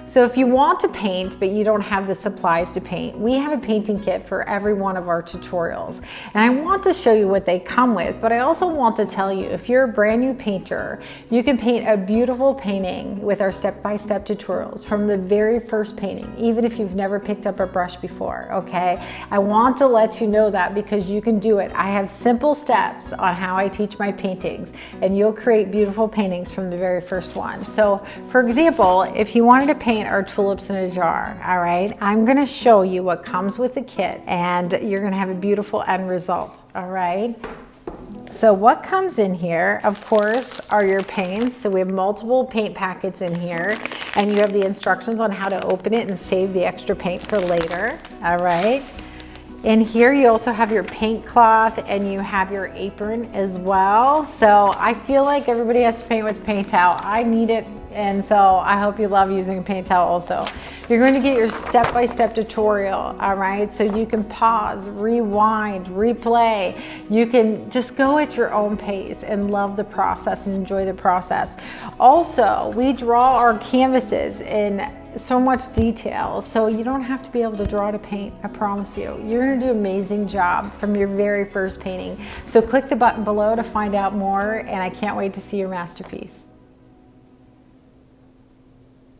So if you want to paint, but you don't have the supplies to paint, we have a painting kit for every one of our tutorials. And I want to show you what they come with, but I also want to tell you, if you're a brand new painter, you can paint a beautiful painting with our step-by-step tutorials from the very first painting, even if you've never picked up a brush before, okay? I want to let you know that because you can do it. I have simple steps on how I teach my paintings, and you'll create beautiful paintings from the very first one. So for example, if you wanted to paint our tulips in a jar, all right, I'm gonna show you what comes with the kit, and you're gonna have a beautiful end result, all right? So what comes in here, of course, are your paints. So we have multiple paint packets in here, and you have the instructions on how to open it and save the extra paint for later, all right? In here you also have your paint cloth and you have your apron as well. So I feel like everybody has to paint with a paint towel. I need it, and so I hope you love using a paint towel also. You're going to get your step-by-step tutorial, all right? So you can pause, rewind, replay. You can just go at your own pace and love the process and enjoy the process. Also, we draw our canvases in so much detail, so you don't have to be able to draw to paint, I promise you. You're gonna do an amazing job from your very first painting. So click the button below to find out more, and I can't wait to see your masterpiece.